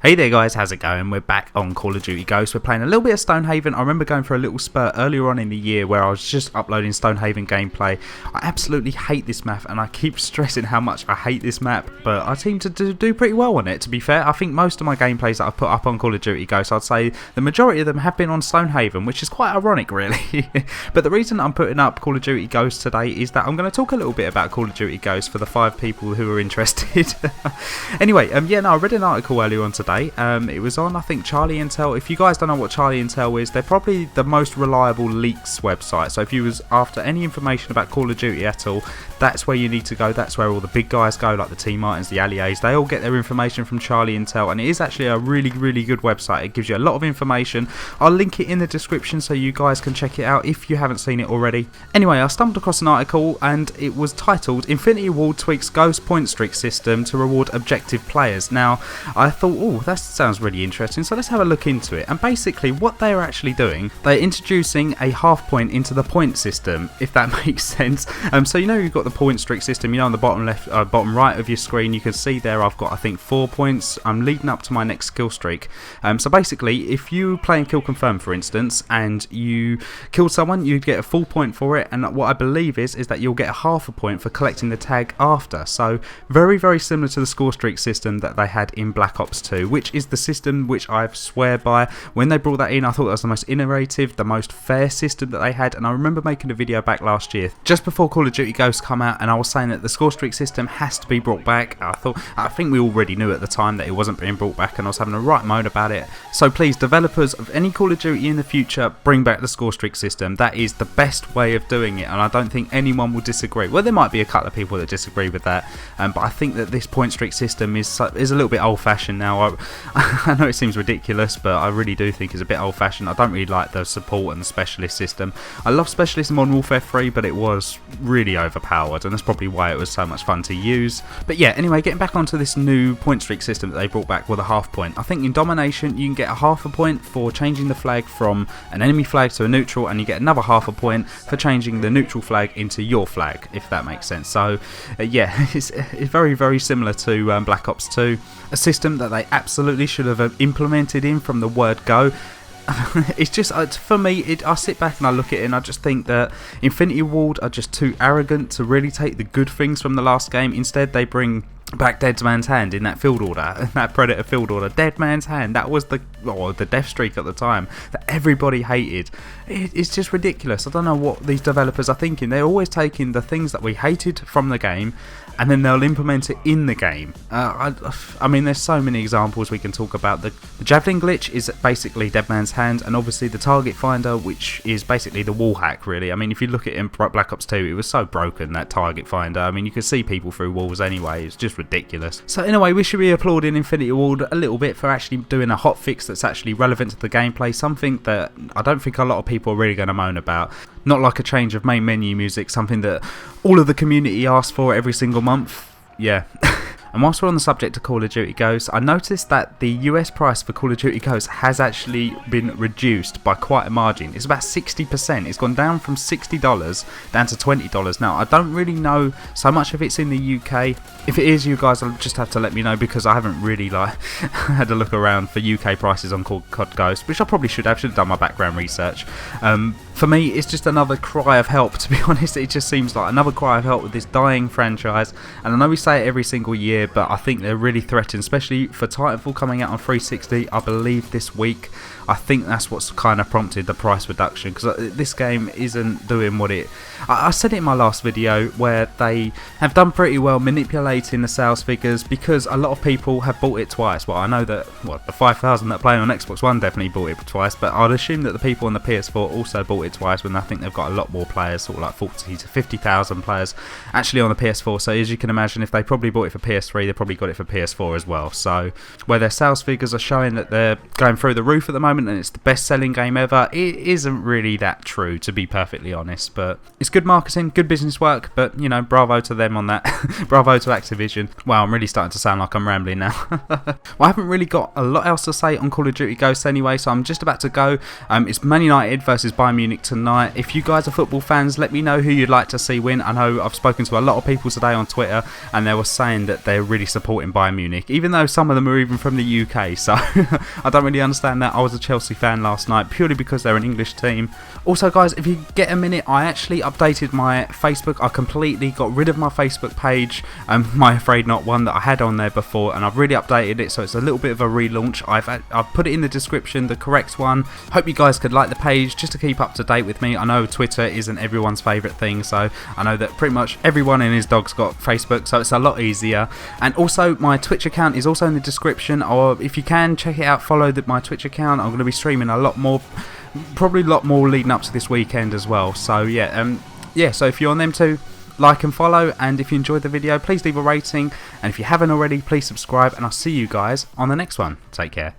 Hey there guys, how's it going? We're back on Call of Duty Ghosts. We're playing a little bit of Stonehaven. I remember going for a little spurt earlier on in the year where I was just uploading Stonehaven gameplay. I absolutely hate this map and I keep stressing how much I hate this map, but I seem to do pretty well on it, to be fair. I think most of my gameplays that I've put up on Call of Duty Ghosts, I'd say the majority of them have been on Stonehaven, which is quite ironic really. But the reason I'm putting up Call of Duty Ghosts today is that I'm going to talk a little bit about Call of Duty Ghosts for the 5 people who are interested. Anyway, I read an article earlier on today. It was on, I think, Charlie Intel. If you guys don't know what Charlie Intel is, they're probably the most reliable leaks website. So if you was after any information about Call of Duty at all, that's where you need to go. That's where all the big guys go, like the T Martins, the Alliés. They all get their information from Charlie Intel, and it is actually a really, really good website. It gives you a lot of information. I'll link it in the description so you guys can check it out if you haven't seen it already. Anyway, I stumbled across an article and it was titled "Infinity Ward tweaks Ghost Pointstreaks system to reward objective players." Now, I thought, oh, that sounds really interesting, so let's have a look into it. And basically what they're actually doing, they're introducing a half point into the point system, if that makes sense. So you know you've got the point streak system, you know, on the bottom left, bottom right of your screen, you can see there I've got, I think, 4 points. I'm leading up to my next kill streak. So basically, if you play in kill confirm, for instance, and you killed someone, you'd get a full point for it, and what I believe is that you'll get a half a point for collecting the tag after. So very, very similar to the score streak system that they had in Black Ops 2, which is the system which I swear by. When they brought that in, I thought that was the most innovative, the most fair system that they had. And I remember making a video back last year, just before Call of Duty Ghosts come out, and I was saying that the score streak system has to be brought back. I think we already knew at the time that it wasn't being brought back, and I was having a right moan about it. So please, developers of any Call of Duty in the future, bring back the score streak system. That is the best way of doing it, and I don't think anyone will disagree. Well, there might be a couple of people that disagree with that, but I think that this point streak system is a little bit old-fashioned now. I know it seems ridiculous, but I really do think it's a bit old-fashioned. I don't really like the support and the specialist system. I love specialist in Modern Warfare 3, but it was really overpowered, and that's probably why it was so much fun to use. But yeah, anyway, getting back onto this new point streak system that they brought back with a half point. I think in Domination you can get a half a point for changing the flag from an enemy flag to a neutral, and you get another half a point for changing the neutral flag into your flag, if that makes sense. So yeah, it's very, very similar to Black Ops 2, a system that they absolutely should have implemented in from the word go. It's just, for me, I sit back and I look at it and I just think that Infinity Ward are just too arrogant to really take the good things from the last game. Instead, they bring back Dead Man's Hand in that field order, that Predator field order. Dead Man's Hand, that was the death streak at the time that everybody hated. It's just ridiculous. I don't know what these developers are thinking. They're always taking the things that we hated from the game and then they'll implement it in the game. I mean, there's so many examples we can talk about. The Javelin glitch is basically Dead Man's Hand, and obviously the Target Finder, which is basically the wall hack, really. I mean, if you look at it in Black Ops 2, it was so broken, that Target Finder. I mean, you could see people through walls anyway. It's just ridiculous. So in a way, we should be applauding Infinity Ward a little bit for actually doing a hotfix that's actually relevant to the gameplay, something that I don't think a lot of people are really going to moan about. Not like a change of main menu music, something that all of the community asks for every single month. Yeah. And whilst we're on the subject of Call of Duty Ghosts, I noticed that the US price for Call of Duty Ghosts has actually been reduced by quite a margin. It's about 60%. It's gone down from $60 down to $20. Now, I don't really know so much if it's in the UK. If it is, you guys will just have to let me know, because I haven't really had a look around for UK prices on COD Ghosts, which I probably should have done my background research. For me, it's just another cry of help, to be honest. It just seems like another cry of help with this dying franchise. And I know we say it every single year, but I think they're really threatened, especially for Titanfall coming out on 360, I believe, this week. I think that's what's kind of prompted the price reduction, because this game isn't doing what it... I said it in my last video, where they have done pretty well manipulating the sales figures, because a lot of people have bought it twice. Well, I know that the 5,000 that play on Xbox One definitely bought it twice, but I'd assume that the people on the PS4 also bought it twice, when I think they've got a lot more players, sort of like 40 to 50,000 players actually on the PS4. So as you can imagine, if they probably bought it for PS3, they probably got it for PS4 as well. So where their sales figures are showing that they're going through the roof at the moment and it's the best selling game ever, it isn't really that true, to be perfectly honest. But it's good marketing, good business work, but you know, bravo to them on that. Bravo to Activision. Wow, I'm really starting to sound like I'm rambling now. Well, I haven't really got a lot else to say on Call of Duty Ghosts anyway, so I'm just about to go. It's Man United versus Bayern Munich Munich tonight. If you guys are football fans, let me know who you'd like to see win. I know I've spoken to a lot of people today on Twitter, and they were saying that they're really supporting Bayern Munich, even though some of them are even from the UK. So I don't really understand that. I was a Chelsea fan last night purely because they're an English team. Also, guys, if you get a minute, I actually updated my Facebook. I completely got rid of my Facebook page, my Afraid Not one that I had on there before, and I've really updated it, so it's a little bit of a relaunch. I've put it in the description, the correct one. Hope you guys could like the page just to keep up to date with me. I know Twitter isn't everyone's favourite thing, so I know that pretty much everyone and his dog's got Facebook, so it's a lot easier. And also, my Twitch account is also in the description, or if you can, check it out, follow my Twitch account. I'm going to be streaming a lot more, probably a lot more leading up to this weekend as well. So yeah, so if you're on them too, like and follow, and if you enjoyed the video, please leave a rating, and if you haven't already, please subscribe, and I'll see you guys on the next one. Take care.